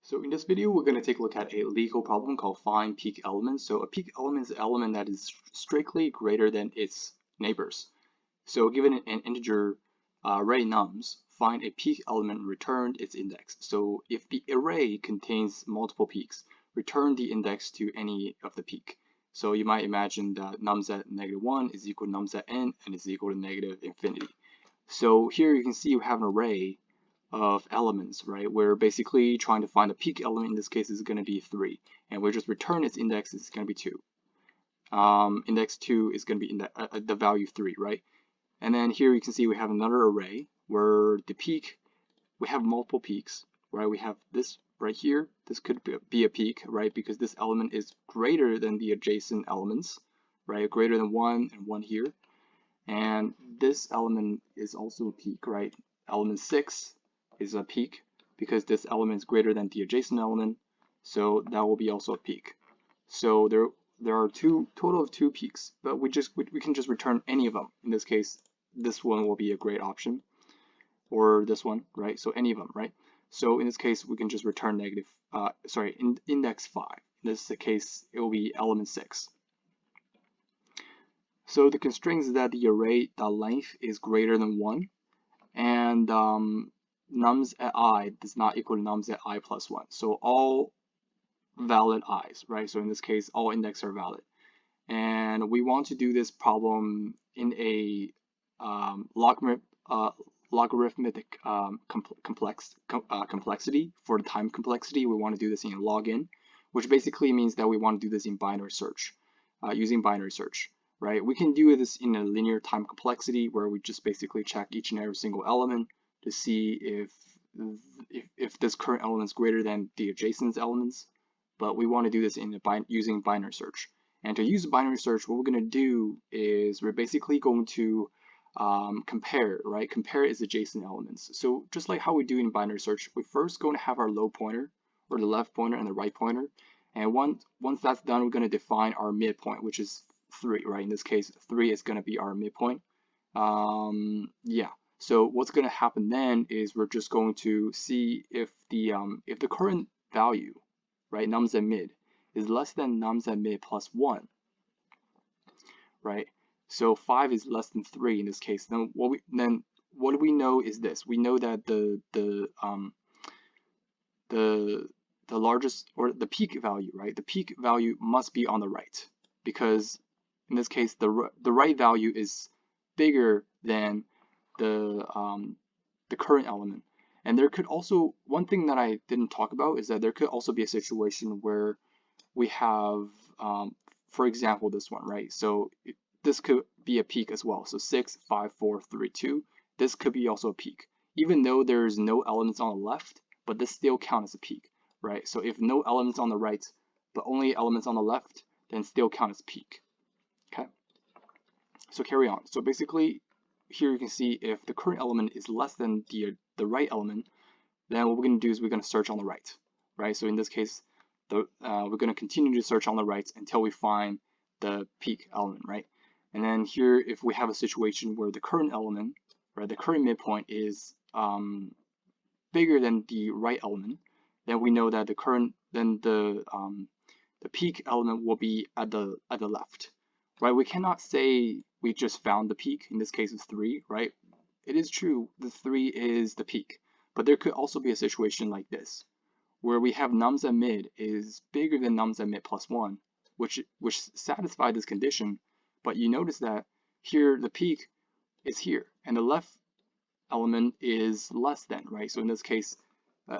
So in this video, we're going to take a look at a Leetcode problem called find peak element. So a peak element is an element that is strictly greater than its neighbors. So given an integer array nums, find a peak element and return its index. So if the array contains multiple peaks, return the index to any of the peak. So you might imagine that nums at -1 is equal to nums at n and is equal to -infinity. So here you can see you have an array of elements, right? We're basically trying to find the peak element. In this case is going to be 3, and we're just return its index is going to be 2. Index 2 is going to be the value 3, right? And then here you can see we have another array where the peak, we have multiple peaks, right? We have this right here. This could be a peak, right? Because this element is greater than the adjacent elements, right? Greater than 1 and 1 here. And this element is also a peak, right? Element 6 is a peak because this element is greater than the adjacent element, so that will be also a peak. So there are total of 2 peaks, but we can just return any of them. In this case, this one will be a great option, or this one, right? So any of them, right? So in this case, we can just return index 5. In this case, it will be element 6. So the constraint is that the array length is greater than 1, and nums at I does not equal to nums at I plus 1. So all valid i's, right? So in this case, all indexes are valid. And we want to do this problem in a logarithmic complexity. For the time complexity, we want to do this in log n, which basically means that we want to do this in binary search, using binary search. Right? We can do this in a linear time complexity where we just basically check each and every single element to see if this current element is greater than the adjacent elements. But we want to do this in using binary search. And to use binary search, what we're going to do is we're basically going to compare, right? Compare its adjacent elements. So just like how we do in binary search, we're first going to have our low pointer, or the left pointer, and the right pointer. And once that's done, we're going to define our midpoint, which is 3, right? In this case, 3 is going to be our midpoint. Yeah. So what's going to happen then is we're just going to see if the current value, right, nums at mid, is less than nums at mid plus 1, right? So 5 is less than 3 in this case. Then what do we know is this? We know that the largest, or the peak value, right? The peak value must be on the right, because in this case, the right value is bigger than the current element. And there could also, one thing that I didn't talk about is that there could also be a situation where we have, for example, this one, right? So this could be a peak as well. So 6, 5, 4, 3, 2. This could be also a peak, even though there's no elements on the left, but this still counts as a peak, right? So if no elements on the right, but only elements on the left, then still count as peak. Okay, so carry on. So basically, here you can see if the current element is less than the right element, then what we're going to do is we're going to search on the right, right? So in this case, we're going to continue to search on the right until we find the peak element, right? And then here, if we have a situation where the current element, right, the current midpoint is bigger than the right element, then we know that the peak element will be at the left. Right, we cannot say we just found the peak. In this case, it's 3, right? It is true, the 3 is the peak, but there could also be a situation like this, where we have nums at mid is bigger than nums at mid plus 1, which satisfy this condition. But you notice that here the peak is here, and the left element is less than, right? So in this case,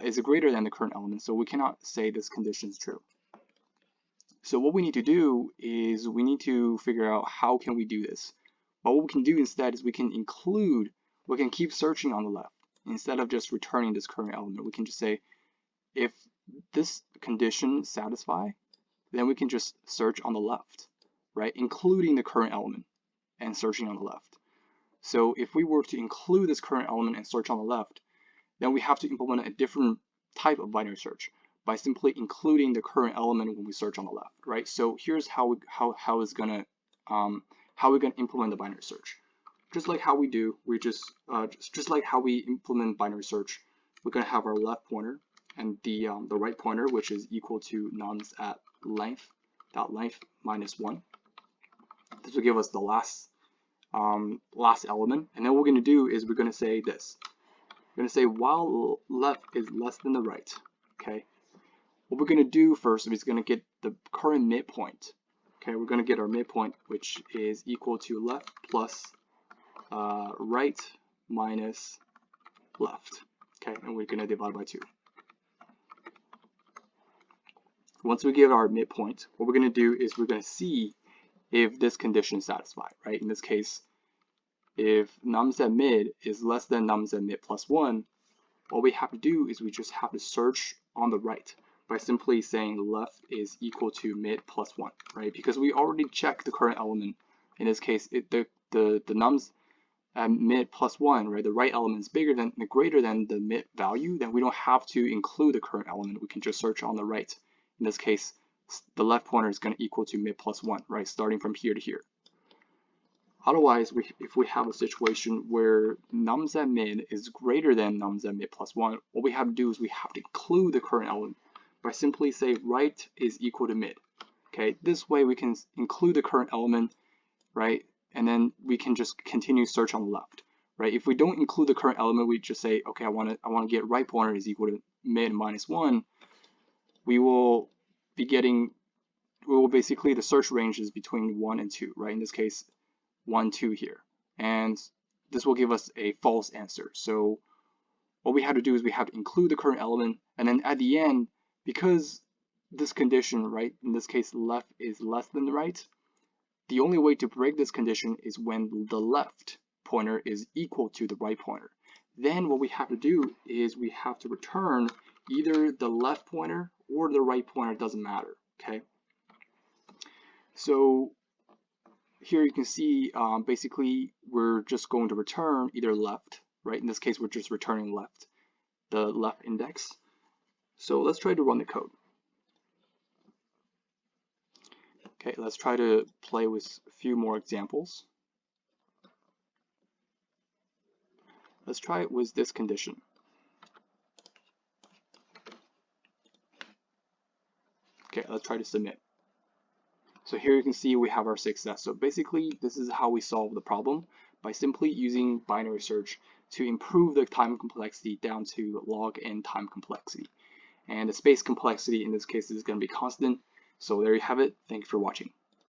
is greater than the current element, so we cannot say this condition is true. So what we need to do is we need to figure out how can we do this. But what we can do instead is we can keep searching on the left. Instead of just returning this current element, we can just say, if this condition satisfies, then we can just search on the left, right? Including the current element and searching on the left. So if we were to include this current element and search on the left, then we have to implement a different type of binary search by simply including the current element when we search on the left, right? So here's how we're gonna implement the binary search. Just like how we do, just like how we implement binary search, we're gonna have our left pointer and the right pointer, which is equal to nums at length dot length minus 1. This will give us the last element, and then what we're going to do is we're going to say this. We're going to say while left is less than the right. Okay. What we're going to do first is going to get the current midpoint. Okay, we're going to get our midpoint, which is equal to left plus right minus left. Okay, and we're going to divide by 2. Once we get our midpoint, what we're going to do is we're going to see if this condition is satisfied, right? In this case, if nums at mid is less than nums at mid plus 1, all we have to do is we just have to search on the right by simply saying left is equal to mid plus 1, right? Because we already checked the current element. In this case, the nums at mid plus 1, right? The right element is greater than the mid value, then we don't have to include the current element. We can just search on the right. In this case, the left pointer is going to equal to mid plus 1, right? Starting from here to here. Otherwise, if we have a situation where nums at mid is greater than nums at mid plus 1, what we have to do is we have to include the current element by simply say right is equal to mid. Okay, this way we can include the current element, right? And then we can just continue search on the left, right? If we don't include the current element, we just say, okay, I want to get right pointer is equal to mid minus 1. We will basically, the search range is between 1 and 2, right? In this case, 1, 2 here. And this will give us a false answer. So what we have to do is we have to include the current element, and then at the end, because this condition, right, in this case left is less than the right, the only way to break this condition is when the left pointer is equal to the right pointer. Then what we have to do is we have to return either the left pointer or the right pointer, doesn't matter, okay? So here you can see basically we're just going to return either left, right? In this case, we're just returning left, the left index. So let's try to run the code. Okay, let's try to play with a few more examples. Let's try it with this condition. Okay, let's try to submit. So here you can see we have our success. So basically, this is how we solve the problem, by simply using binary search to improve the time complexity down to log n time complexity. And the space complexity in this case is going to be constant. So there you have it. Thank you for watching.